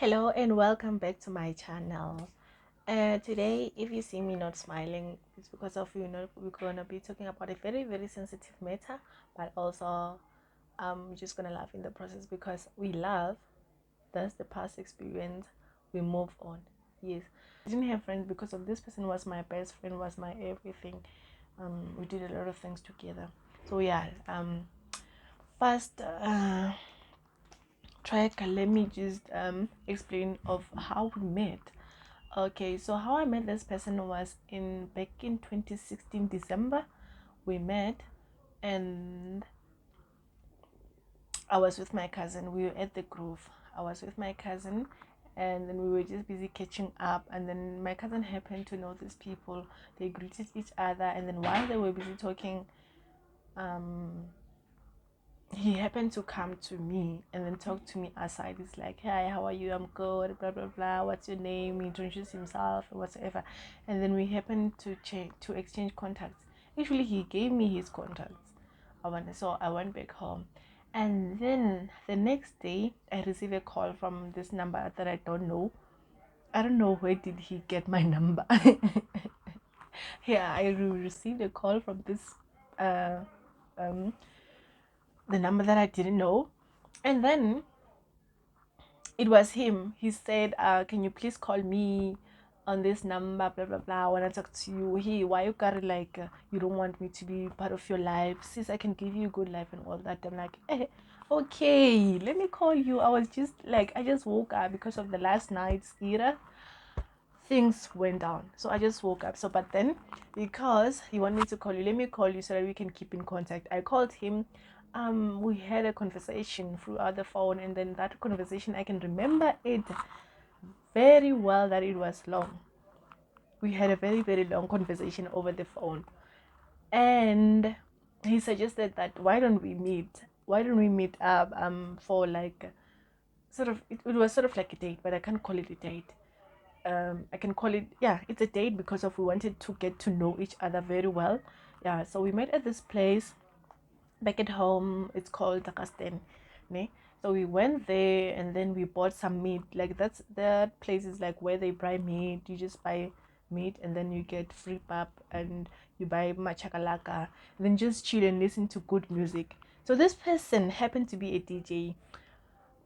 Hello and welcome back to my channel. Today, if you see me not smiling, it's because of we're gonna be talking about a very sensitive matter, but also I'm just gonna laugh in the process because we love. That's the past experience. We move on. Yes, I didn't have friends because of this person was my best friend, was my everything. We did a lot of things together. So yeah. First. Track, let me just explain of how we met. Okay, so how I met this person was in back in 2016 December. We met, and I was with my cousin. We were at the Grove. I was with my cousin, and then we were just busy catching up. And then my cousin happened to know these people. They greeted each other, and then while they were busy talking, um, he happened to come to me and then talk to me aside. He's like, "Hi, how are you? I'm good, blah blah blah. What's your name?" He introduced himself or whatever. And then we happened to exchange contacts. Actually, he gave me his contacts. I went back home. And then the next day I received a call from this number that I don't know. I don't know where did he get my number. Yeah, I received a call from this uh um the number that I didn't know. And then it was him. He said, can you please call me on this number, blah blah blah. I want to talk to you. He, why you got it like you don't want me to be part of your life? Since I can give you a good life and all that. I'm like, okay, let me call you. I was just like, I just woke up because of the last night's era. Things went down, so I just woke up. So but then, because he wanted me to call you, let me call you so that we can keep in contact. I called him. We had a conversation throughout the phone, and then that conversation, I can remember it very well, that it was long. We had a very long conversation over the phone, and he suggested that why don't we meet up for like sort of it was sort of like a date, but I can't call it a date. I can call it, yeah, it's a date because of we wanted to get to know each other very well. Yeah, so we met at this place back at home. It's called Takasten, ne? So we went there and then we bought some meat. Like that place is like where they buy meat. You just buy meat and then you get free pap and you buy machakalaka. And then just chill and listen to good music. So this person happened to be a DJ.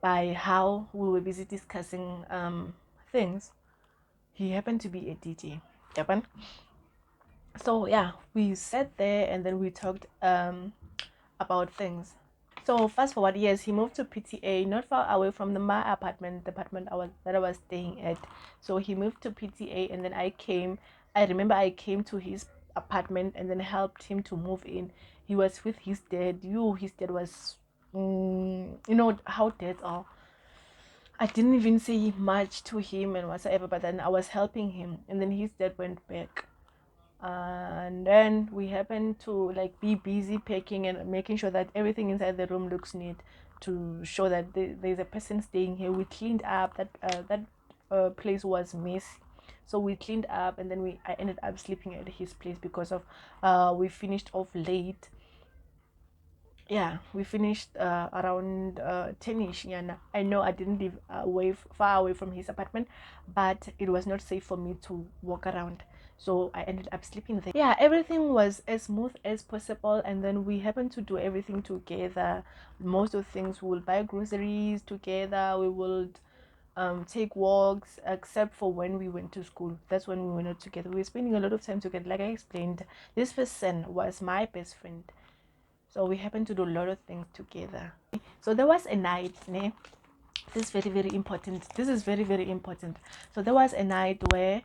By how we were busy discussing things, he happened to be a DJ. Japan. So yeah, we sat there and then we talked about things. So fast forward years, he moved to PTA, not far away from my apartment, the apartment I was staying at. So he moved to PTA, and then I came. I remember I came to his apartment and then helped him to move in. He was with his dad. His dad was, you know how dads are. I didn't even say much to him and whatsoever, but then I was helping him, and then his dad went back. And then we happened to like be busy packing and making sure that everything inside the room looks neat, to show that there's a person staying here. We cleaned up that place was messy, so we cleaned up, and then I ended up sleeping at his place because of we finished off late. Yeah, we finished around 10ish. Yeah, no, I know I didn't live far away from his apartment, but it was not safe for me to walk around, so I ended up sleeping there. Yeah, everything was as smooth as possible, and then we happened to do everything together. Most of the things, we will buy groceries together, we would take walks, except for when we went to school. That's when we were not together. We were spending a lot of time together. Like I explained, this person was my best friend, so we happened to do a lot of things together. So there was a night, né? This is very important. This is very important. So there was a night where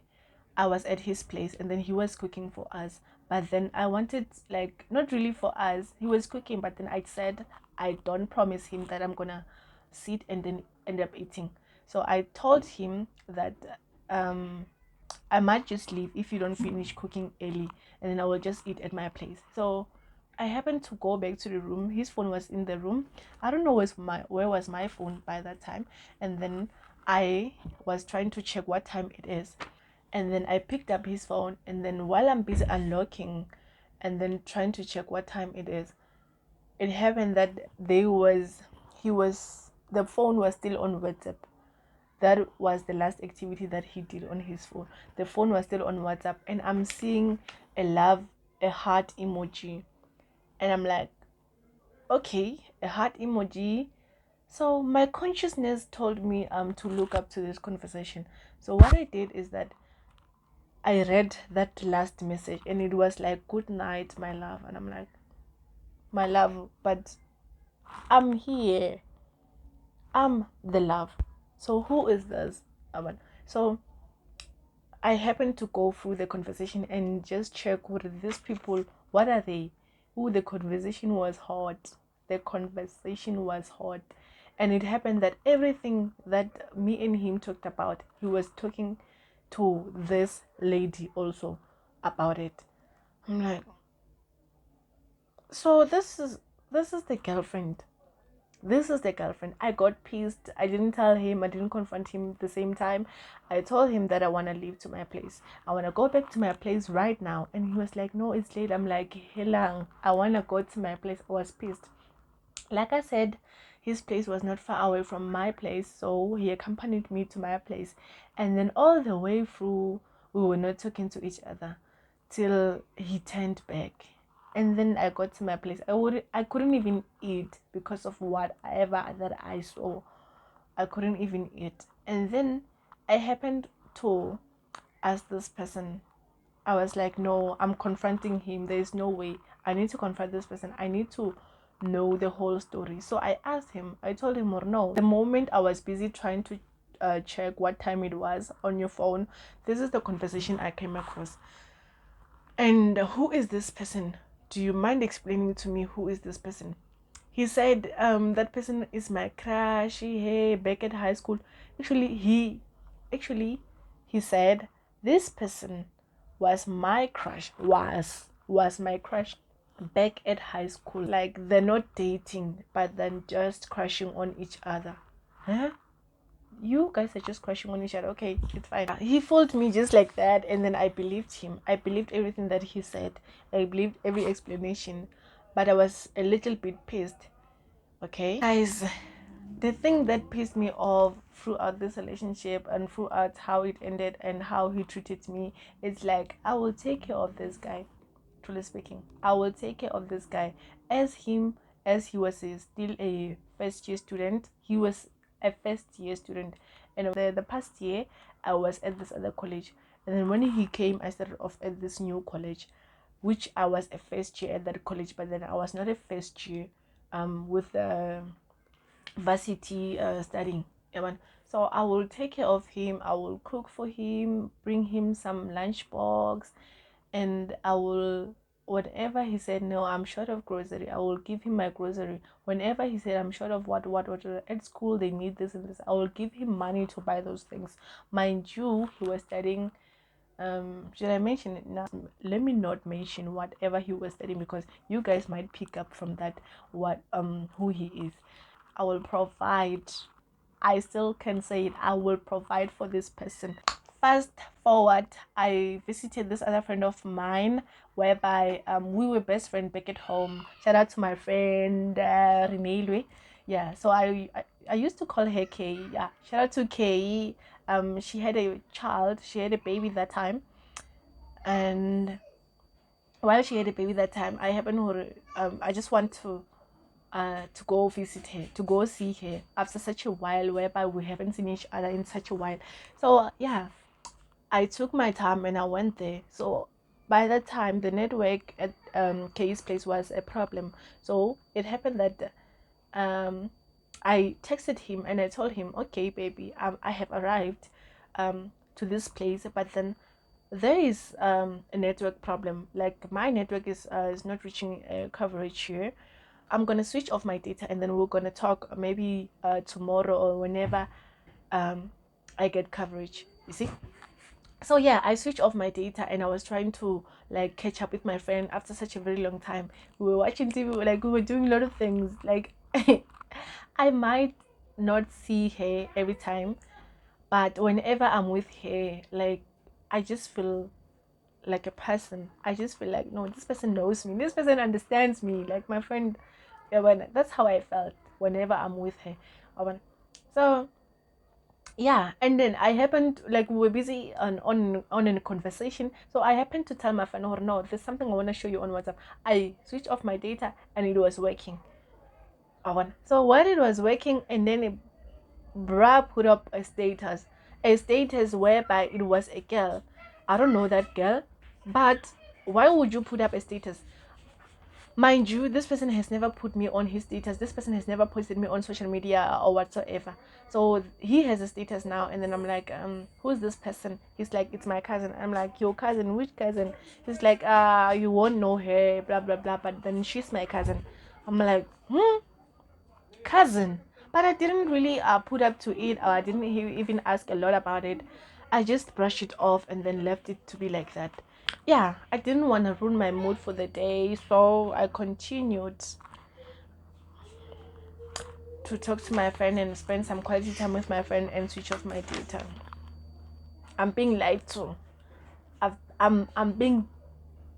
I was at his place and then he was cooking for us. But then I wanted, like, not really for us. He was cooking, but then I said I don't promise him that I'm gonna sit and then end up eating. So I told him that I might just leave if you don't finish cooking early, and then I will just eat at my place. So I happened to go back to the room. His phone was in the room. I don't know where was my phone by that time. And then I was trying to check what time it is. And then I picked up his phone, and then while I'm busy unlocking and then trying to check what time it is, it happened that the phone was still on WhatsApp. That was the last activity that he did on his phone. The phone was still on WhatsApp, and I'm seeing a heart emoji, and I'm like, okay, a heart emoji. So my consciousness told me to look up to this conversation. So what I did is that I read that last message, and it was like, good night, my love. And I'm like, my love, but I'm here. I'm the love. So who is this? So I happened to go through the conversation and just check who are these people, what are they? Who the conversation was hot. The conversation was hot. And it happened that everything that me and him talked about, he was talking to this lady also about it. I'm like, so this is the girlfriend. This is the girlfriend. I got pissed. I didn't tell him. I didn't confront him at the same time. I told him that I want to leave to my place. I want to go back to my place right now. And he was like, no, it's late. I'm like, Helang, I want to go to my place. I was pissed. Like I said, his place was not far away from my place. So he accompanied me to my place. And then all the way through, we were not talking to each other till he turned back. And then I got to my place. I couldn't even eat because of whatever that I saw. I couldn't even eat. And then I happened to ask this person. I was like, no, I'm confronting him. There is no way. I need to confront this person. I need to know the whole story. So I asked him. I told him, or no. The moment I was busy trying to check what time it was on your phone, this is the conversation I came across. And who is this person? Do you mind explaining to me who is this person? He said, that person is my crush. Hey, back at high school. Actually, he said this person was my crush. Was my crush back at high school. Like they're not dating, but then just crushing on each other. Huh? You guys are just crushing on each other. Okay, it's fine. He fooled me just like that, and then I believed him. I believed everything that he said. I believed every explanation, but I was a little bit pissed. Okay, guys, the thing that pissed me off throughout this relationship and throughout how it ended and how he treated me, it's like, I will take care of this guy. Truly speaking, I will take care of this guy. As he was still a first year student, he was a first year student, and the past year I was at this other college, and then when he came, I started off at this new college, which I was a first year at that college, but then I was not a first year with varsity studying. So I will take care of him. I will cook for him, bring him some lunchbox, and I will, whatever he said, no, I'm short of grocery, I will give him my grocery. Whenever he said I'm short of what at school they need this and this, I will give him money to buy those things. Mind you, he was studying, should I mention it now? Let me not mention whatever he was studying, because you guys might pick up from that what who he is. I will provide. I still can say it. I will provide for this person. Fast forward, I visited this other friend of mine, whereby we were best friends back at home. Shout out to my friend Renelwe. Yeah, so I used to call her Kay. Yeah, shout out to Kay. She had a child. She had a baby that time, and while she had a baby that time, I happened to I just want to go visit her, to go see her after such a while, whereby we haven't seen each other in such a while. So yeah, I took my time and I went there. So by that time, the network at Kay's place was a problem. So it happened that I texted him and I told him, okay, baby, I have arrived to this place, but then there is a network problem. Like my network is not reaching coverage here. I'm gonna switch off my data and then we're gonna talk maybe tomorrow or whenever I get coverage. You see? So yeah, I switched off my data and I was trying to like catch up with my friend after such a very long time. We were watching TV, like we were doing a lot of things. Like I might not see her every time, but whenever I'm with her, like I just feel like a person. I just feel like, no, this person knows me. This person understands me. Like my friend, yeah, that's how I felt whenever I'm with her. So Yeah, and then I happened, like, we were busy on a conversation, so I happened to tell my friend, oh no, there's something I want to show you on WhatsApp. I switched off my data and it was working. So while it was working, and then it, bruh put up a status whereby it was a girl. I don't know that girl, but why would you put up a status? Mind you, this person has never put me on his status. This person has never posted me on social media or whatsoever. So he has a status now, and then I'm like, who's this person? He's like, it's my cousin. I'm like, your cousin? Which cousin? He's like, you won't know her, blah blah blah. But then she's my cousin. I'm like, cousin. But I didn't really put up to it, or I didn't even ask a lot about it. I just brushed it off and then left it to be like that. Yeah, I didn't want to ruin my mood for the day, so I continued to talk to my friend and spend some quality time with my friend and switch off my data. I'm being lied to. I'm being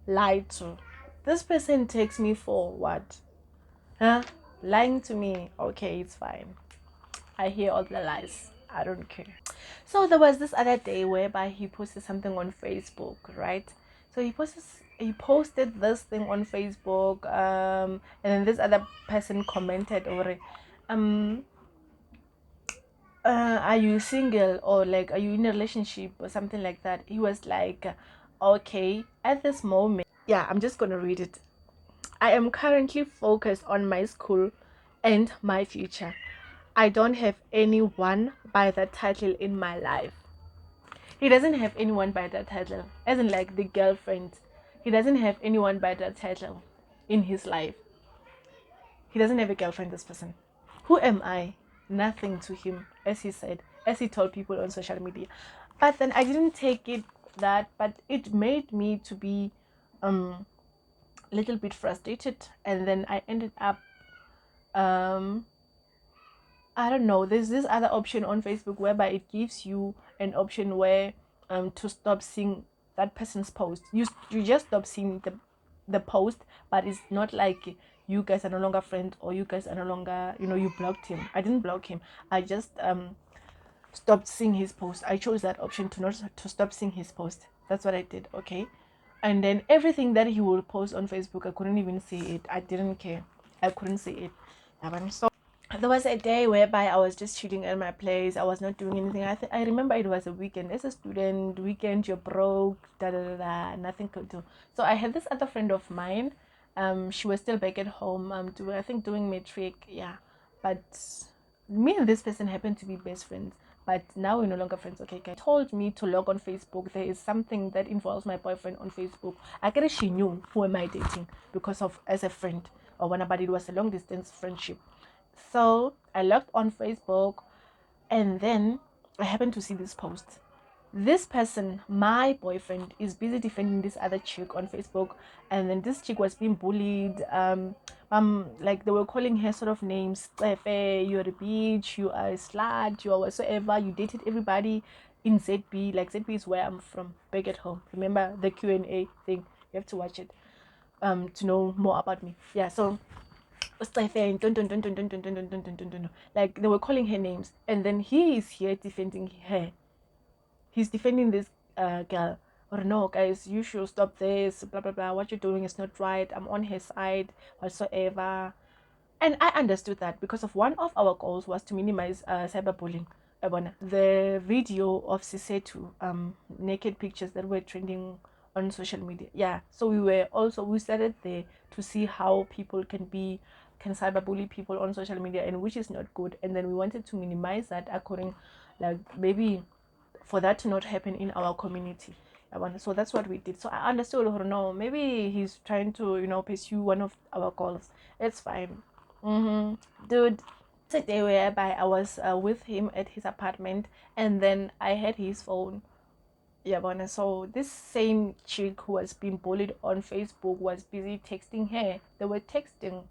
lied to. This person takes me for what? Huh? Lying to me. Okay, it's fine. I hear all the lies. I don't care. So there was this other day whereby he posted something on Facebook, right? So he posted this thing on Facebook, and then this other person commented over it. Um, are you single, or like, are you in a relationship or something like that? He was like, okay, at this moment, yeah, I'm just gonna read it. I am currently focused on my school and my future. I don't have anyone by that title in my life. He doesn't have anyone by that title, as in like the girlfriend. He doesn't have anyone by that title in his life. He doesn't have a girlfriend, this person. Who am I? Nothing to him, as he said, as he told people on social media. But then I didn't take it that, but it made me to be a little bit frustrated, and then I ended up um I don't know. There's this other option on Facebook whereby it gives you an option where to stop seeing that person's post. You just stop seeing the post, but it's not like you guys are no longer friends, or you guys are no longer, you blocked him. I didn't block him. I just stopped seeing his post. I chose that option to not to stop seeing his post. That's what I did. Okay. And then everything that he will post on Facebook, I couldn't even see it. I didn't care. I couldn't see it. So there was a day whereby I was just chilling at my place. I was not doing anything. I remember it was a weekend. As a student, weekend, you're broke, da da da da, nothing could do. So I had this other friend of mine. She was still back at home. Doing matric. Yeah, but me and this person happened to be best friends. But now we're no longer friends. Okay, guys. Told me to log on Facebook. There is something that involves my boyfriend on Facebook. I guess she knew who am I dating because of as a friend or whatever. But it was a long distance friendship. So I logged on Facebook, and then I happened to see this post. This person, my boyfriend, is busy defending this other chick on Facebook, and then this chick was being bullied. Like they were calling her sort of names. You're a bitch, you are a slut, you are whatsoever. You dated everybody in ZB. Like ZB is where I'm from, back at home. Remember the Q&A thing? You have to watch it to know more about me. Yeah, so like they were calling her names, and then he is here defending her. He's defending this girl. Or no, guys, you should stop this. Blah blah blah. What you're doing is not right. I'm on her side whatsoever. And I understood that because of one of our goals was to minimize cyberbullying. The video of Sisetu naked pictures that were trending on social media. Yeah, so we started there to see how people can cyberbully people on social media, and which is not good. And then we wanted to minimize that according, like, maybe for that to not happen in our community. So that's what we did. So I understood, oh no, maybe he's trying to, pursue one of our goals. It's fine. Dude, it's a day whereby I was with him at his apartment, and then I had his phone. Yeah, but so this same chick who was being bullied on Facebook was busy texting her. They were texting,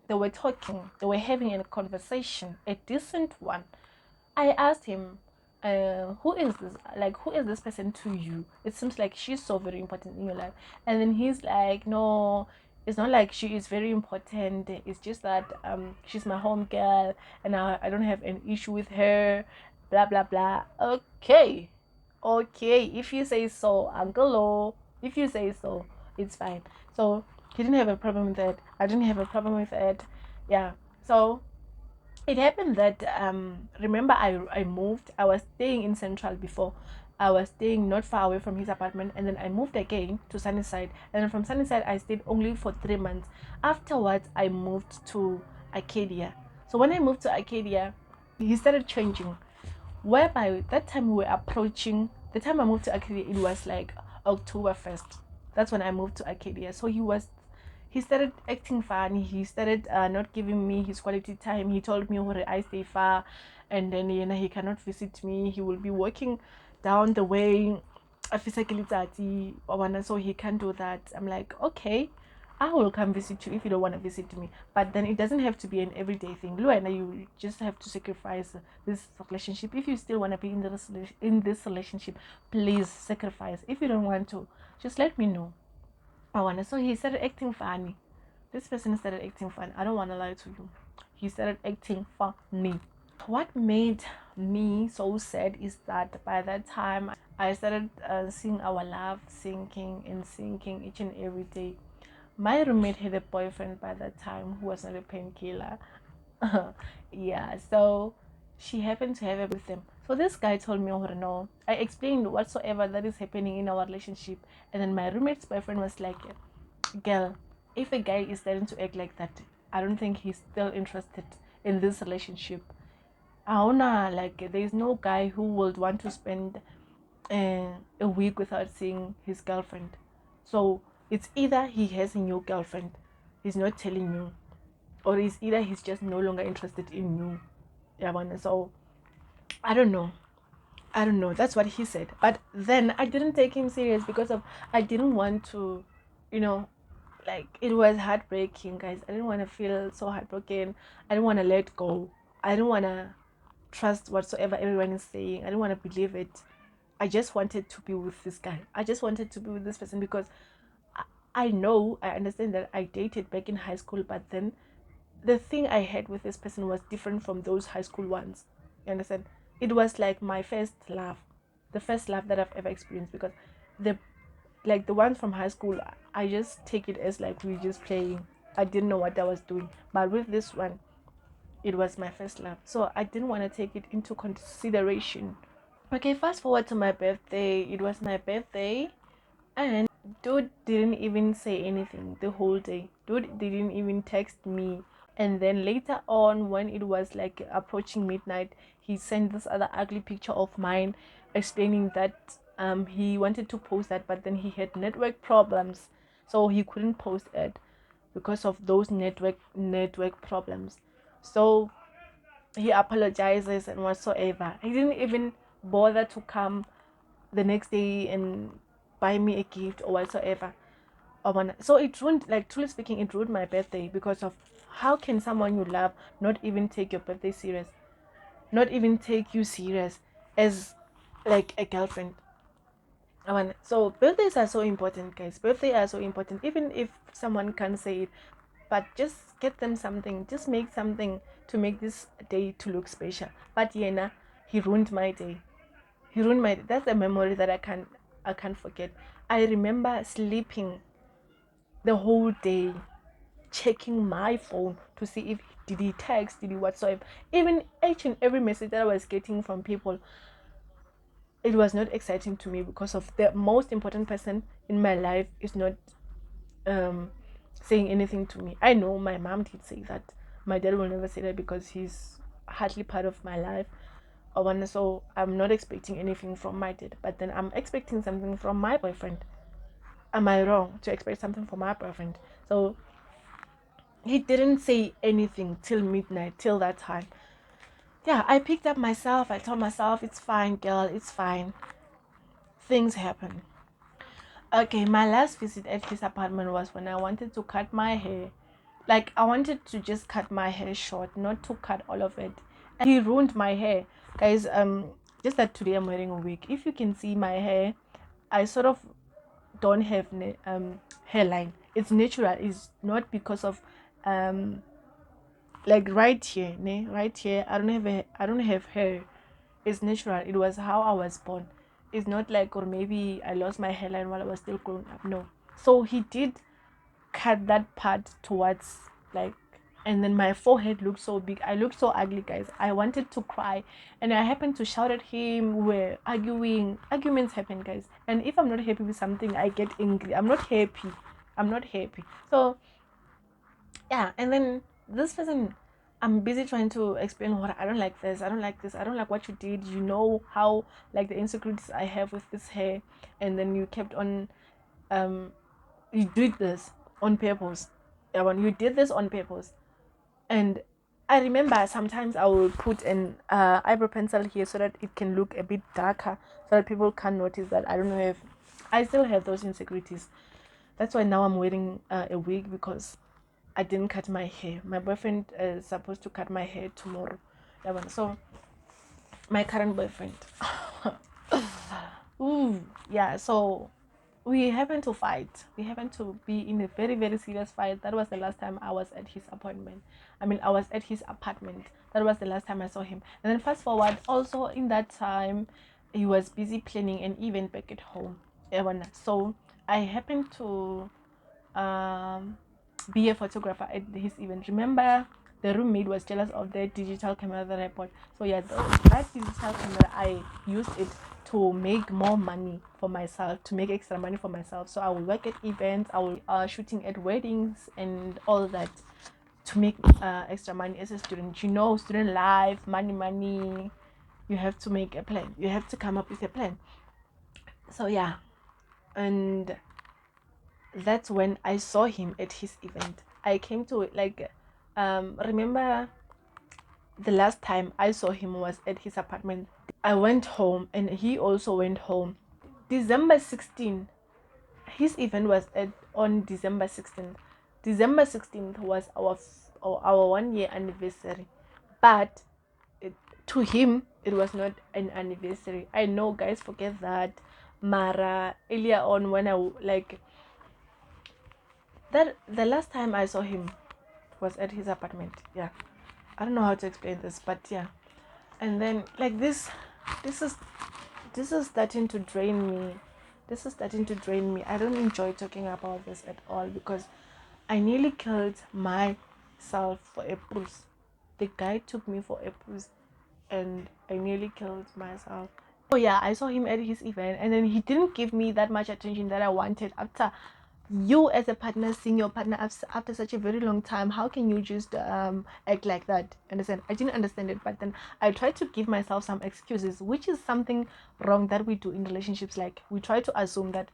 they were talking, they were having a conversation, a decent one. I asked him, who is this? Like, who is this person to you? It seems like she's so very important in your life. And then he's like, no, It's not like she is very important. It's just that she's my home girl, and I don't have an issue with her. Blah blah blah. Okay, okay. If you say so, Uncle O. If you say so, it's fine. So he didn't have a problem with that. I didn't have a problem with it. Yeah. So it happened that remember I moved. I was staying in Central before. I was staying not far away from his apartment, and then I moved again to Sunnyside, and then from Sunnyside I stayed only for 3 months. Afterwards I moved to Arcadia. So when I moved to Arcadia, he started changing, whereby that time we were approaching the time I moved to Arcadia. It was like October 1st. That's when I moved to Arcadia. So he started acting funny. He started not giving me his quality time. He told me where I stay far, and then he cannot visit me. He will be working down the way. So he can't do that. I'm like, okay, I will come visit you if you don't want to visit me. But then it doesn't have to be an everyday thing. Luana, you just have to sacrifice this relationship. If you still want to be in this relationship, please sacrifice. If you don't want to, just let me know. I wanna. So he started acting funny. This person started acting funny. I don't want to lie to you. He started acting funny. What made me so sad is that by that time I started seeing our love sinking and sinking each and every day. My roommate had a boyfriend by that time who was not a painkiller. Yeah, so she happened to have it with him. So this guy told me, oh no. I explained whatsoever that is happening in our relationship, and then my roommate's boyfriend was like, girl, if a guy is starting to act like that, I don't think he's still interested in this relationship. Aona, like there's no guy who would want to spend a week without seeing his girlfriend. So it's either he has a new girlfriend, he's not telling you, or it's either he's just no longer interested in you. Yeah, man. So I don't know. I don't know. That's what he said. But then I didn't take him serious because of I didn't want to, you know, like it was heartbreaking, guys. I didn't want to feel so heartbroken. I didn't want to let go. I didn't want to trust whatsoever everyone is saying. I didn't want to believe it. I just wanted to be with this guy. I just wanted to be with this person because I know, I understand that I dated back in high school, but then the thing I had with this person was different from those high school ones. You understand? It was like my first love, the first love that I've ever experienced. Because the like the ones from high school, I just take it as like we just playing. I didn't know what I was doing, but with this one, it was my first love. So I didn't want to take it into consideration. Okay, fast forward to my birthday. It was my birthday, and dude didn't even say anything the whole day. Dude didn't even text me. And then later on, when it was like approaching midnight, he sent this other ugly picture of mine, explaining that he wanted to post that, but then he had network problems, so he couldn't post it because of those network problems. So he apologizes and whatsoever. He didn't even bother to come the next day and buy me a gift or whatsoever. So it ruined, like truly speaking, it ruined my birthday because of how can someone you love not even take your birthday serious, not even take you serious as like a girlfriend. So birthdays are so important, guys. Birthdays are so important, even if someone can't say it, but just get them something, just make something to make this day to look special. But Yena, he ruined my day. That's a memory that I can't forget. I remember sleeping the whole day, checking my phone to see if did he text, did he whatsoever. Even each and every message that I was getting from people, it was not exciting to me because of the most important person in my life is not um saying anything to me. I know my mom did say that. My dad will never say that because he's hardly part of my life. So I'm not expecting anything from my dad, but then I'm expecting something from my boyfriend. Am I wrong to expect something from my boyfriend? So he didn't say anything till midnight, till that time. Yeah, I picked up myself. I told myself, it's fine, girl, it's fine. Things happen. Okay, my last visit at his apartment was when I wanted to cut my hair. Like, I wanted to just cut my hair short, not to cut all of it. And he ruined my hair. Guys, just that today I'm wearing a wig. If you can see my hair, I sort of don't have hairline. It's natural. It's not because of like right here, ne? Right here. I don't have hair. It's natural. It was how I was born. It's not like, or maybe I lost my hairline while I was still growing up. No. So he did cut that part towards like, and then my forehead looked so big. I looked so ugly, guys. I wanted to cry, and I happened to shout at him. We were arguing. Arguments happen, guys. And if I'm not happy with something, I get angry. I'm not happy. I'm not happy. So yeah, and then this person, I'm busy trying to explain what I don't like this, I don't like this, I don't like what you did. You know how like the insecurities I have with this hair, and then you kept on you did this on purpose. Yeah, when you did this on purpose. And I remember sometimes I will put an eyebrow pencil here so that it can look a bit darker, so that people can notice that I don't know if I still have those insecurities. That's why now I'm wearing a wig, because I didn't cut my hair. My boyfriend is supposed to cut my hair tomorrow. That one. So my current boyfriend. Ooh, yeah. So we happened to fight. We happened to be in a very, very serious fight. That was the last time I was at his appointment. I mean, I was at his apartment. That was the last time I saw him. And then fast forward, also in that time, he was busy planning an event back at home. So I happened to um, be a photographer at his event. Remember, the roommate was jealous of the digital camera that I bought. So yeah, that digital camera, I used it to make more money for myself, to make extra money for myself. So I will work at events, I will shooting at weddings and all that, to make extra money as a student. You know, student life, money. You have to make a plan. You have to come up with a plan. So yeah, and that's when I saw him at his event. I came to it like, remember the last time I saw him was at his apartment. I went home and he also went home. December 16th, his event was on December 16th. December 16th was our 1 year anniversary. But it, to him, it was not an anniversary. I know guys forget that. Mara, earlier on when I like, that the last time I saw him was at his apartment. Yeah, I don't know how to explain this, but yeah. And then like this is this is starting to drain me. This is starting to drain me. I don't enjoy talking about this at all, because I nearly killed myself for a bruise. The guy took me for a bruise, and I nearly killed myself. Oh yeah, I saw him at his event, and then he didn't give me that much attention that I wanted. After you as a partner seeing your partner after such a very long time, how can you just act like that? Understand? I didn't understand it, but then I tried to give myself some excuses, which is something wrong that we do in relationships. Like, we try to assume that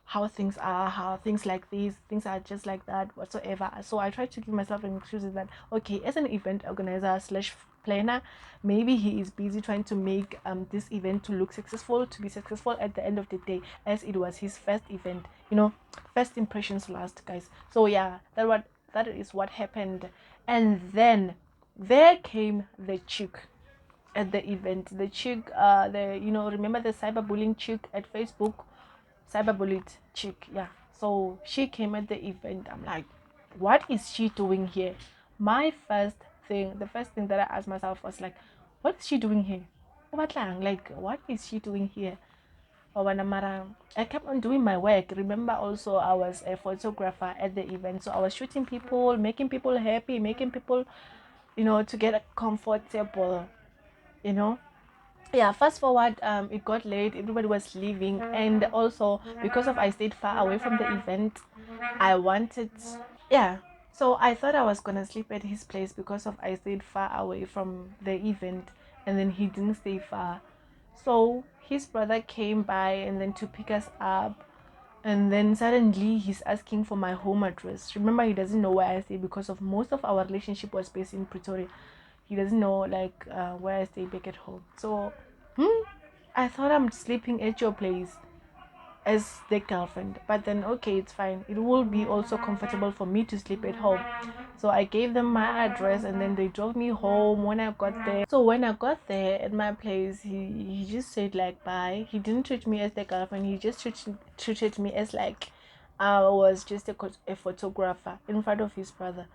how things are, how things like these things are just like that whatsoever. So I try to give myself an excuse that, okay, as an event organizer slash planner, maybe he is busy trying to make this event to look successful, to be successful at the end of the day, as it was his first event. You know, first impressions last, guys. So yeah, that is what happened. And then there came the chick at the event. The chick, the remember the cyberbullying chick at Facebook, cyberbullied chick. Yeah. So she came at the event. I'm like, what is she doing here? The first thing that I asked myself was like, what is she doing here? Like, what is she doing here? I kept on doing my work. Remember, also I was a photographer at the event, so I was shooting people, making people happy, making people, to get comfortable, you know. Yeah, fast forward, it got late, everybody was leaving, and also because of I stayed far away from the event, I wanted, yeah, so I thought I was gonna sleep at his place because of I stayed far away from the event, and then he didn't stay far. So his brother came by and then to pick us up, and then suddenly he's asking for my home address. Remember, he doesn't know where I stay, because of most of our relationship was based in Pretoria. He doesn't know like where I stay back at home. So I thought I'm sleeping at your place as the girlfriend, but then okay, it's fine, it will be also comfortable for me to sleep at home. So I gave them my address, and then they drove me home. When I got there, at my place, he just said like bye. He didn't treat me as the girlfriend, he just treated me as like I was just a photographer in front of his brother.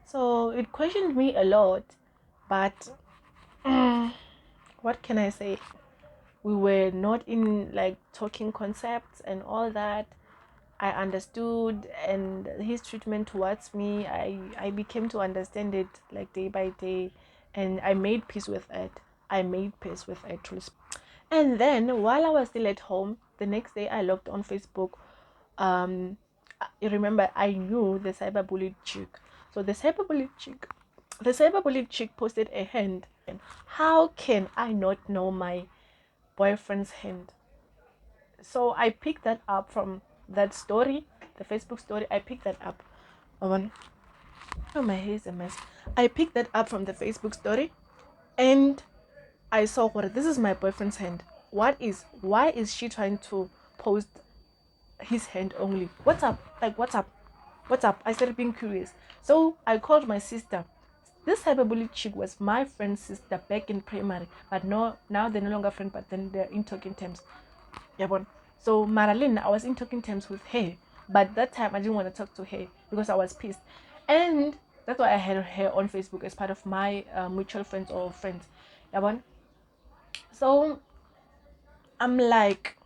So it questioned me a lot, but what can I say? We were not in like talking concepts and all that. I understood, and his treatment towards me, I became to understand it like day by day, and I made peace with it. I made peace with it. And then while I was still at home, the next day I logged on Facebook. You remember I knew the cyberbullied chick. So the cyberbullied chick posted a hand. And how can I not know my boyfriend's hand? So I picked that up from that story, the Facebook story. I picked that up. Oh, my hair is a mess. I picked that up from the Facebook story, and I saw what this is my boyfriend's hand. Why is she trying to post his hand only? What's up? Like what's up? What's up? I started being curious. So I called my sister. This cyberbully chick was my friend's sister back in primary, but no, now they're no longer friends, but then they're in talking terms. Yeah, but so Marilyn, I was in talking terms with her, but that time I didn't want to talk to her because I was pissed, and that's why I had her on Facebook as part of my mutual friends or friends. Yeah, but so I'm like,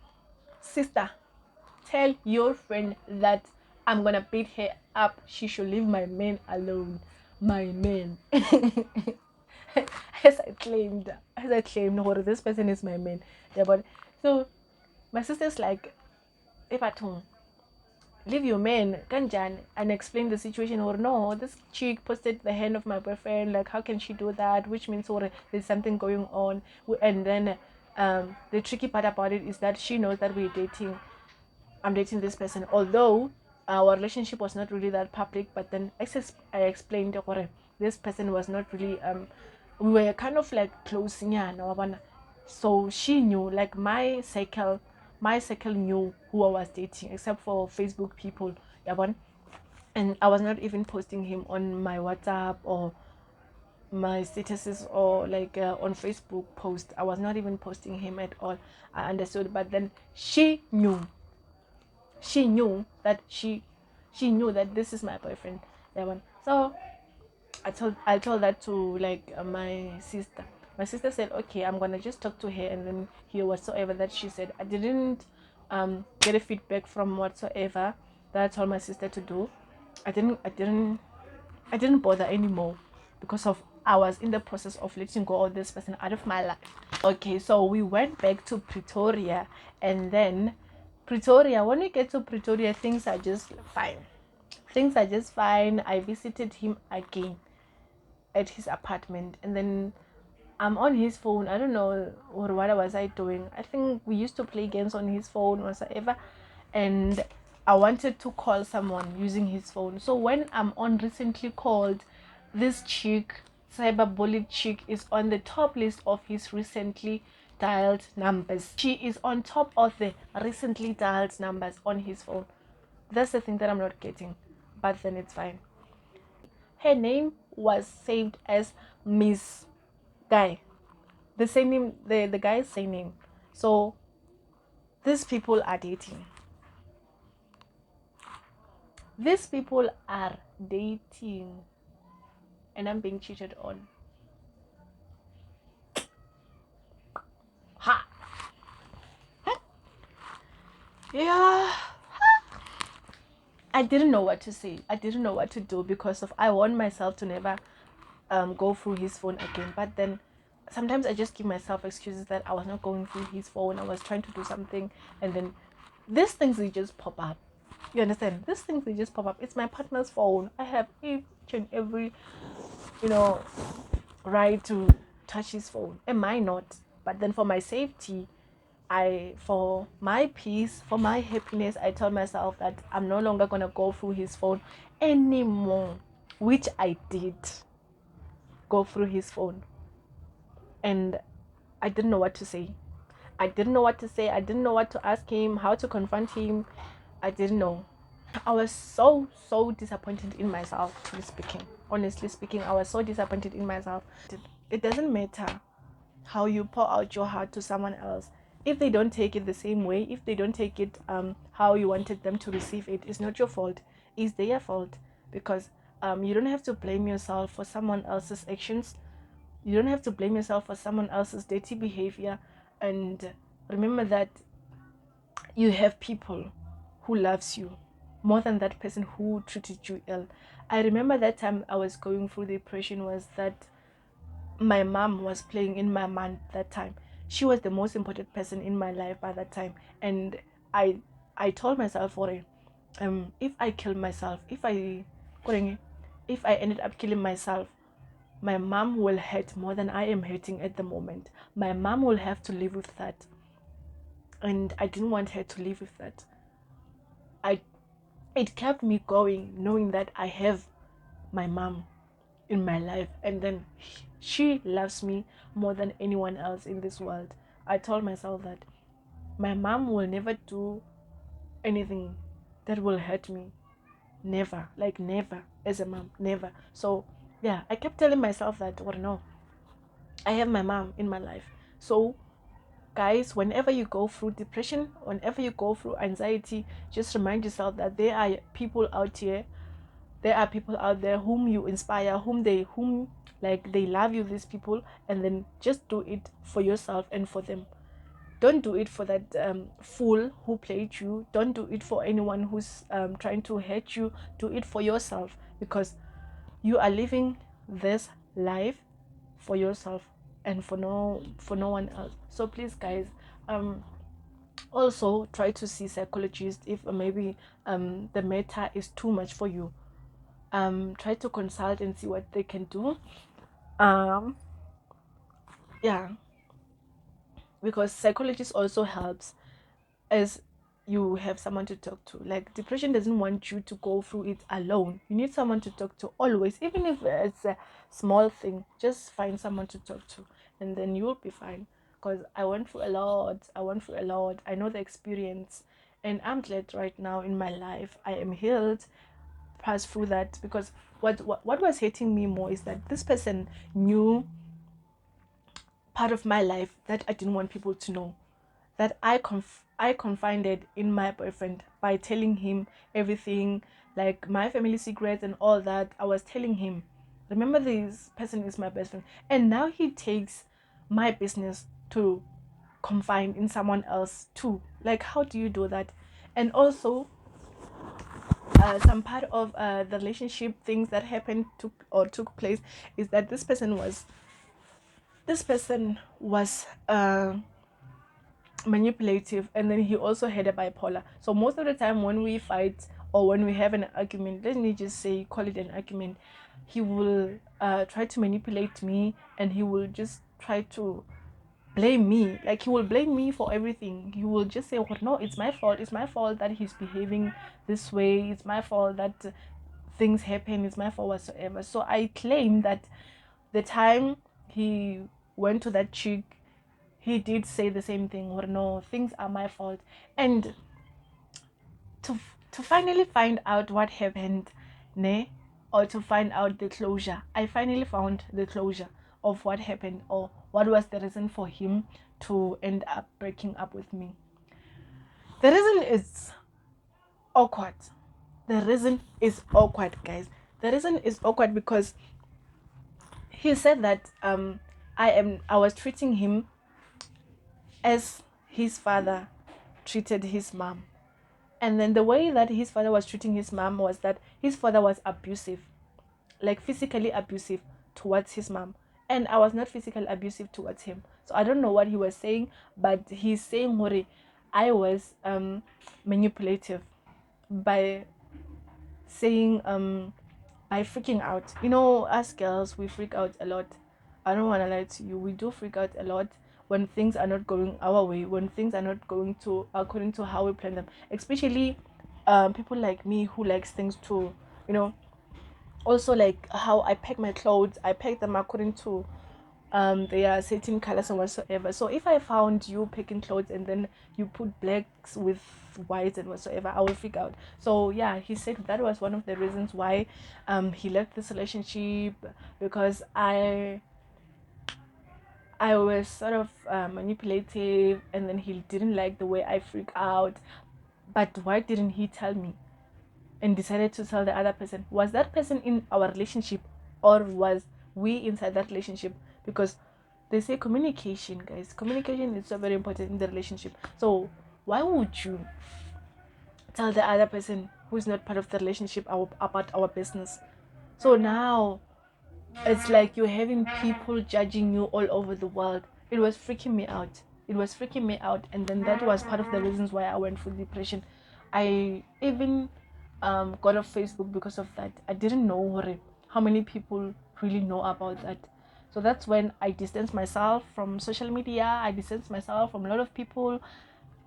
sister, tell your friend that I'm gonna beat her up. She should leave my man alone. My man. as I claimed, what this person is my man. Yeah, but so my sister's like, if at home, leave your man, kanjan, and explain the situation. Or no, this chick posted the hand of my boyfriend. Like, how can she do that? Which means or there's something going on. And then the tricky part about it is that she knows that we're dating. I'm dating this person, although our relationship was not really that public. But then I explained that this person was not really we were kind of like close, yeah, no, so she knew, like my circle knew who I was dating, except for Facebook people, yeah, and I was not even posting him on my WhatsApp or my statuses or like on Facebook post. I was not even posting him at all. I understood, but then she knew that she knew that this is my boyfriend, that one. So I told that to like my sister. My sister said, okay, I'm gonna just talk to her and then hear whatsoever that she said. I didn't get a feedback from whatsoever that I told my sister to do. I didn't bother anymore because of I was in the process of letting go of this person out of my life. Okay, so we went back to Pretoria, and then Pretoria, when we get to Pretoria, things are just fine. Things are just fine. I visited him again at his apartment, and then I'm on his phone. I don't know what was I doing. I think we used to play games on his phone whatsoever, and I wanted to call someone using his phone. So when I'm on recently called, this chick, cyberbullied chick, is on the top list of his recently dialed numbers. She is on top of the recently dialed numbers on his phone. That's the thing that I'm not getting, but then it's fine. Her name was saved as Miss Guy, the same name, the guy's same name. So these people are dating. These people are dating, and I'm being cheated on. Ha! Yeah. I didn't know what to say. I didn't know what to do because of I want myself to never go through his phone again. But then sometimes I just give myself excuses that I was not going through his phone. I was trying to do something, and then these things they just pop up. You understand? These things they just pop up. It's my partner's phone. I have each and every, you know, right to touch his phone. Am I not? But then for my safety, for my peace, for my happiness, I told myself that I'm no longer gonna go through his phone anymore, which I did go through his phone, and I didn't know what to say. I didn't know what to say. I didn't know what to ask him, how to confront him. I didn't know. I was so disappointed in myself, honestly speaking. I was so disappointed in myself. It doesn't matter how you pour out your heart to someone else. If they don't take it the same way, if they don't take it how you wanted them to receive it, it's not your fault, it's their fault. Because you don't have to blame yourself for someone else's actions. You don't have to blame yourself for someone else's dirty behavior. And remember that you have people who loves you more than that person who treated you ill. I remember that time I was going through depression was that my mom was playing in my mind that time. She was the most important person in my life by that time. And I I told myself, "Ore, if I kill myself, if I ended up killing myself, my mom will hurt more than I am hurting at the moment. My mom will have to live with that." And I didn't want her to live with that. I It kept me going knowing that I have my mom in my life, and then she loves me more than anyone else in this world. I told myself that my mom will never do anything that will hurt me. Never, like never, as a mom, never. So yeah, I kept telling myself that, or no, I have my mom in my life. So guys, whenever you go through depression, whenever you go through anxiety, just remind yourself that there are people out here, there are people out there whom you inspire, whom like they love you, these people. And then just do it for yourself and for them. Don't do it for that fool who played you. Don't do it for anyone who's trying to hurt you. Do it for yourself, because you are living this life for yourself and for no one else. So please guys, um also try to see psychologists if maybe the matter is too much for you. Try to consult and see what they can do. um yeah, because psychologist also helps, as you have someone to talk to. Like depression doesn't want you to go through it alone. You need someone to talk to always, even if it's a small thing. Just find someone to talk to, and then you'll be fine. Because I went through a lot. I know the experience, and I'm glad right now in my life I am healed, passed through that. Because what was hating me more is that this person knew part of my life that I didn't want people to know, that I confided in my boyfriend by telling him everything, like my family secrets and all that. I was telling him, remember, this person is my best friend, and now he takes my business to confide in someone else too. Like, how do you do that? And also, some part of the relationship things that happened took place is that this person was manipulative, and then he also had a bipolar. So most of the time when we fight or when we have an argument, let me just say call it an argument, he will try to manipulate me, and he will just try to blame me. Like, he will blame me for everything. He will just say, "Oh no, it's my fault that he's behaving this way, it's my fault that things happen, it's my fault whatsoever." So I claim that the time he went to that chick, he did say the same thing, or no, things are my fault. And to to finally find out what happened, ne, or to find out the closure, I finally found the closure of what happened, or what was the reason for him to end up breaking up with me. The reason is awkward. The reason is awkward, guys. The reason is awkward because he said that I was treating him as his father treated his mom. And then the way that his father was treating his mom was that his father was abusive, like physically abusive towards his mom. And I was not physically abusive towards him. So I don't know what he was saying, but he's saying, Hori, I was manipulative by saying, by freaking out. You know, us girls, we freak out a lot. I don't want to lie to you. We do freak out a lot when things are not going our way, when things are not going to according to how we plan them. Especially people like me who likes things to, you know, also like how I pack my clothes. I pack them according to they are certain colors and whatsoever. So if I found you picking clothes and then you put blacks with whites and whatsoever, I will freak out. So yeah, he said that was one of the reasons why he left this relationship, because I was sort of manipulative, and then he didn't like the way I freak out. But why didn't he tell me and decided to tell the other person? Was that person in our relationship, or was we inside that relationship? Because they say communication, guys. Communication is so very important in the relationship. So why would you tell the other person who's not part of the relationship about our business? So now it's like you're having people judging you all over the world. It was freaking me out. It was freaking me out. And then that was part of the reasons why I went through depression. I even got off Facebook because of that. I didn't know how many people really know about that. So that's when I distanced myself from social media. I distanced myself from a lot of people.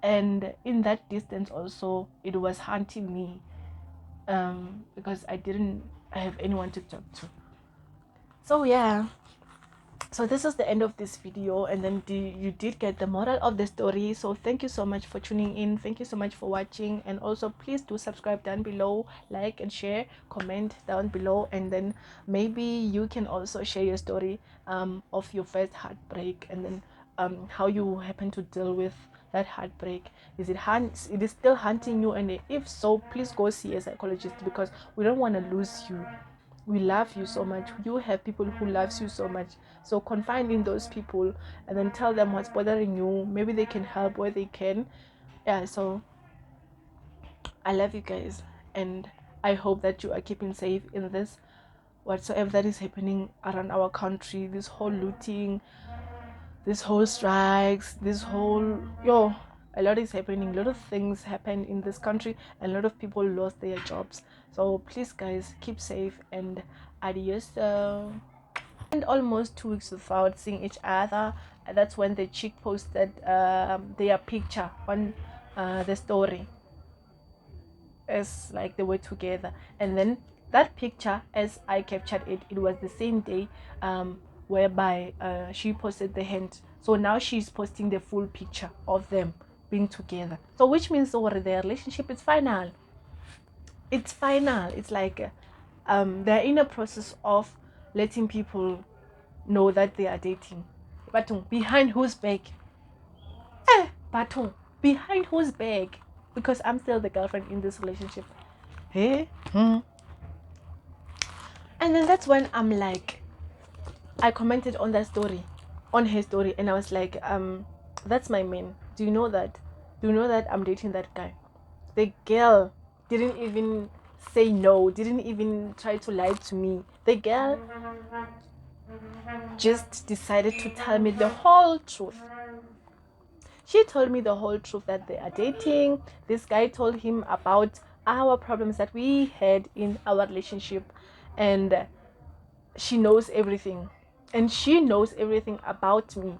And in that distance also, it was haunting me, because I didn't have anyone to talk to. So yeah, so this is the end of this video, and then you did get the moral of the story. So thank you so much for tuning in, thank you so much for watching, and also please do subscribe down below, like and share, comment down below, and then maybe you can also share your story of your first heartbreak, and then how you happen to deal with that heartbreak. Is it is still haunting you? And if so, please go see a psychologist, because we don't want to lose you. We love you so much. You have people who loves you so much. So confide in those people, and then tell them what's bothering you. Maybe they can help where they can. Yeah, so I love you guys, and I hope that you are keeping safe in this whatsoever that is happening around our country. This whole looting, this whole strikes, this whole a lot is happening. A lot of things happen in this country, and a lot of people lost their jobs. So please guys, keep safe, and adios. And almost 2 weeks without seeing each other. That's when the chick posted their picture on the story, as like they were together. And then that picture, as I captured it, it was the same day whereby she posted the hand. So now she's posting the full picture of them being together, so which means their relationship is final. It's final. It's like they're in a process of letting people know that they are dating, but behind whose back? But behind whose back? Because I'm still the girlfriend in this relationship. Hey? And then that's when I'm like, I commented on that story, on her story, and I was like, that's my man. Do you know that? Do you know that I'm dating that guy? The girl didn't even say no, didn't even try to lie to me. The girl just decided to tell me the whole truth. She told me the whole truth, that they are dating. This guy told him about our problems that we had in our relationship, and she knows everything. And she knows everything about me,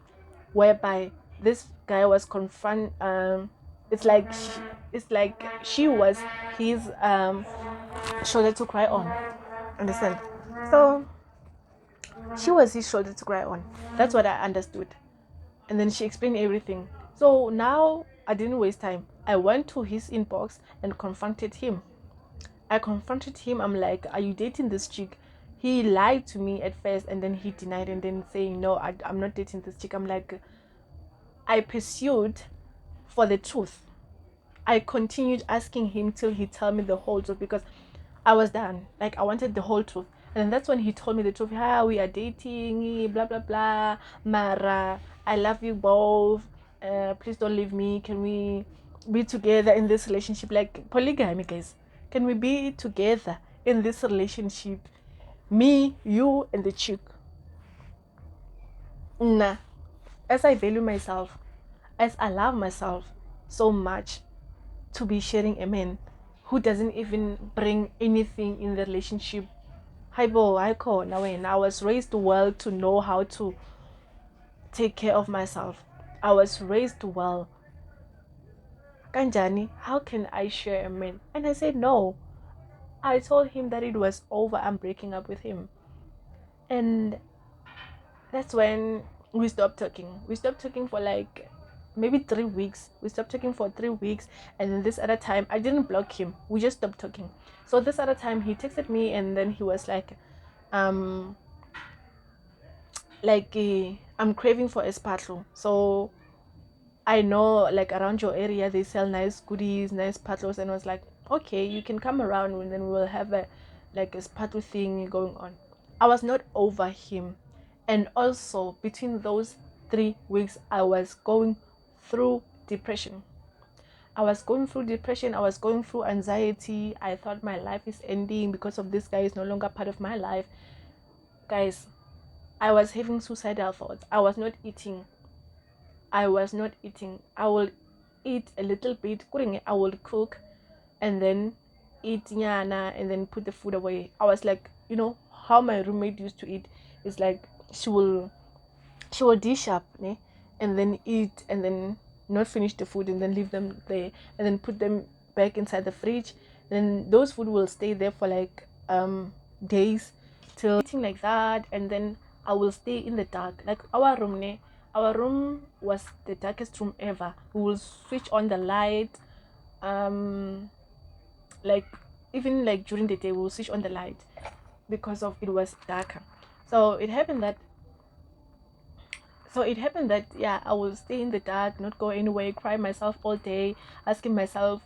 whereby this guy was confront. It's like she was his shoulder to cry on. Understand? So she was his shoulder to cry on. That's what I understood. And then she explained everything. So now I didn't waste time. I went to his inbox and confronted him. I confronted him. I'm like, are you dating this chick? He lied to me at first, and then he denied, and then saying, no, I'm not dating this chick. I'm like, I pursued for the truth. I continued asking him till he told me the whole truth, because I was done. Like, I wanted the whole truth. And that's when he told me the truth. We are dating, blah, blah, blah. Mara, I love you both. Please don't leave me. Can we be together in this relationship? Like, polygamy, guys. Can we be together in this relationship? Me, you, and the chick. Nah. As I value myself, as I love myself so much, to be sharing a man who doesn't even bring anything in the relationship. I was raised well to know how to take care of myself. I was raised well. Kanjani, how can I share a man? And I said no. I told him that it was over. I'm breaking up with him. And that's when we stopped talking. We stopped talking for like maybe 3 weeks. We stopped talking for 3 weeks. And then this other time, I didn't block him. We just stopped talking. So this other time, he texted me, and then he was like, like I'm craving for espatlo. So I know like around your area they sell nice goodies, nice patlos, and I was like, okay, you can come around and then we'll have a like a spatlo thing going on. I was not over him. And also between those 3 weeks I was going through depression. I was going through depression, I was going through anxiety. I thought my life is ending because of this guy is no longer part of my life. Guys, I was having suicidal thoughts. I was not eating. I will eat a little bit. I will cook and then eat nyana and then put the food away. I was like, how my roommate used to eat is like she will she will dish up, ne? And then eat and then not finish the food and then leave them there and then put them back inside the fridge. Then those food will stay there for like days till eating like that, and then I will stay in the dark. Like our room was the darkest room ever. We will switch on the light, like even like during the day we will switch on the light because of it was darker. So it happened that yeah, I will stay in the dark, not go anywhere, cry myself all day, asking myself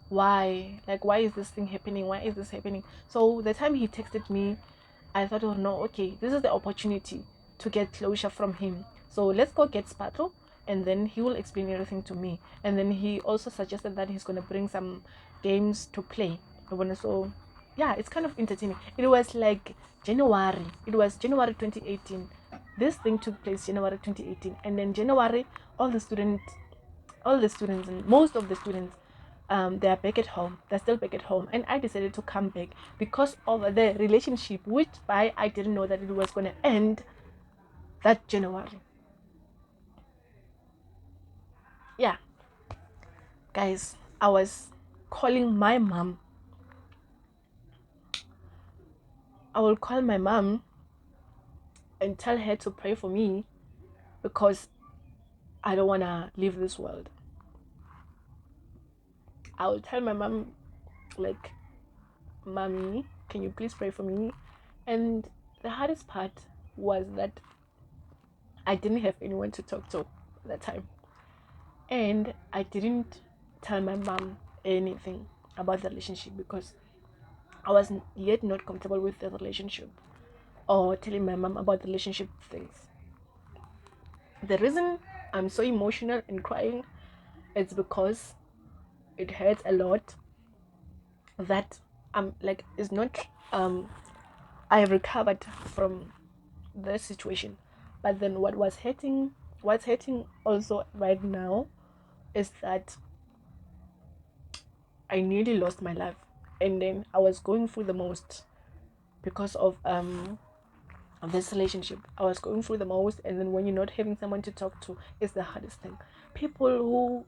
why, like why is this thing happening, why is this happening. So the time he texted me, I thought, oh no, okay, this is the opportunity to get closure from him, so let's go get Spato and then he will explain everything to me. And then he also suggested that he's gonna bring some games to play. So yeah, it's kind of entertaining. It was like January. It was January 2018. This thing took place January 2018, and then January, all the students, and most of the students, they are back at home. They're still back at home, and I decided to come back because of the relationship, which by I didn't know that it was gonna end that January. Yeah, guys, I was calling my mom. I will call my mom and tell her to pray for me because I don't wanna leave this world. I will tell my mom, like, Mommy, can you please pray for me? And the hardest part was that I didn't have anyone to talk to at that time. And I didn't tell my mom anything about the relationship because I was yet not comfortable with the relationship or telling my mom about the relationship things. The reason I'm so emotional and crying is because it hurts a lot that I'm like, it's not I have recovered from the situation. But then what's hurting also right now is that I nearly lost my life, and then I was going through the most because of this relationship. I was going through the most, and then when you're not having someone to talk to, it's the hardest thing. People who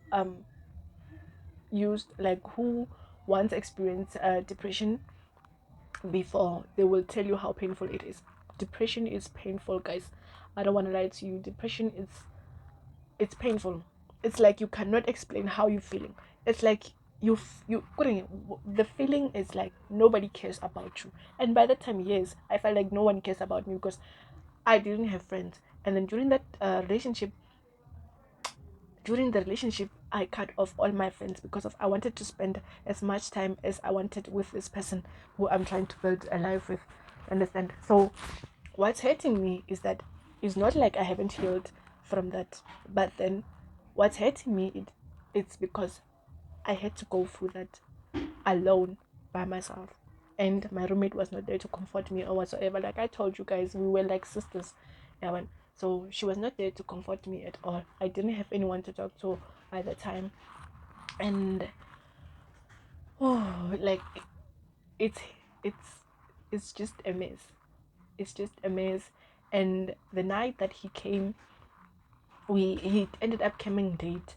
used like who once experienced depression before, they will tell you how painful it is. Depression is painful, guys. I don't want to lie to you. Depression is it's painful. It's like you cannot explain how you're feeling. It's like you couldn't. The feeling is like nobody cares about you. And by that time, yes, I felt like no one cares about me because I didn't have friends. And then during the relationship, I cut off all my friends because of I wanted to spend as much time as I wanted with this person who I'm trying to build a life with. Understand? So what's hurting me is that it's not like I haven't healed from that, but then what's hurting me it's because I had to go through that alone by myself, and my roommate was not there to comfort me or whatsoever. Like I told you guys, we were like sisters. Yeah, man. So she was not there to comfort me at all. I didn't have anyone to talk to at the time, and like it's it's it's just a mess. It's just a mess. And the night that he came, he ended up coming late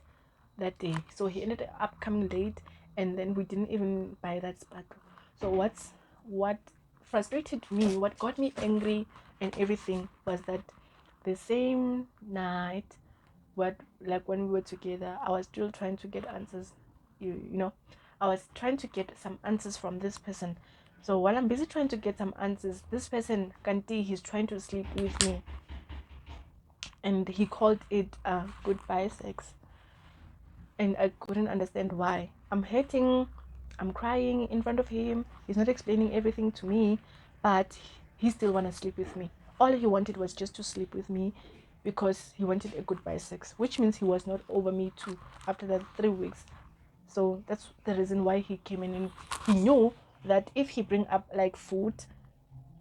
that day. So he ended up coming late, and then we didn't even buy that sparkle. So what frustrated me, what got me angry and everything was that the same night, what like when we were together, I was still trying to get answers. You know, I was trying to get some answers from this person. So while I'm busy trying to get some answers, this person, Kanti, he's trying to sleep with me. and he called it goodbye sex. And I couldn't understand why. I'm hurting, I'm crying in front of him. He's not explaining everything to me, but he still wanted to sleep with me. All he wanted was just to sleep with me because he wanted a goodbye sex, which means he was not over me too after that 3 weeks. So that's the reason why he came in, and he knew that if he bring up like food,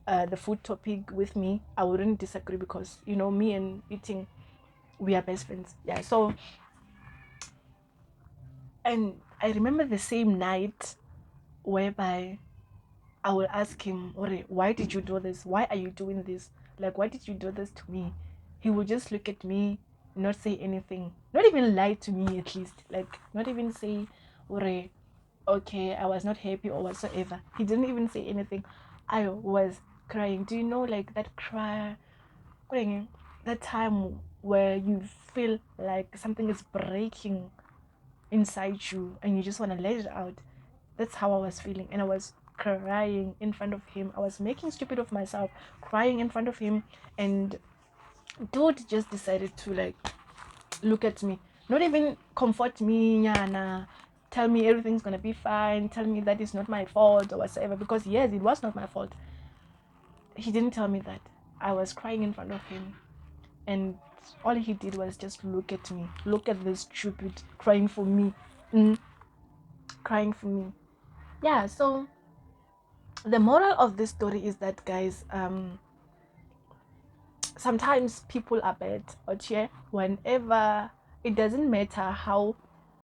the food topic with me, I wouldn't disagree because me and eating, we are best friends. Yeah. So, and I remember the same night whereby I will ask him, Ore, why did you do this? Why are you doing this? Like, why did you do this to me? He will just look at me, not say anything, not even lie to me at least. Like, not even say, Ore, okay, I was not happy or whatsoever. He didn't even say anything. I was crying. Do you know, like, that cry, that time where you feel like something is breaking inside you and you just want to let it out? That's how I was feeling, and I was crying in front of him. I was making stupid of myself, crying in front of him, and dude just decided to like look at me, not even comfort me, Yana, tell me everything's gonna be fine, tell me that it's not my fault or whatsoever, because yes, it was not my fault. He didn't tell me that. I was crying in front of him, and all he did was just look at me, look at this stupid crying for me, mm, crying for me. Yeah, so the moral of this story is that, guys, sometimes people are bad, but yeah, whenever, it doesn't matter how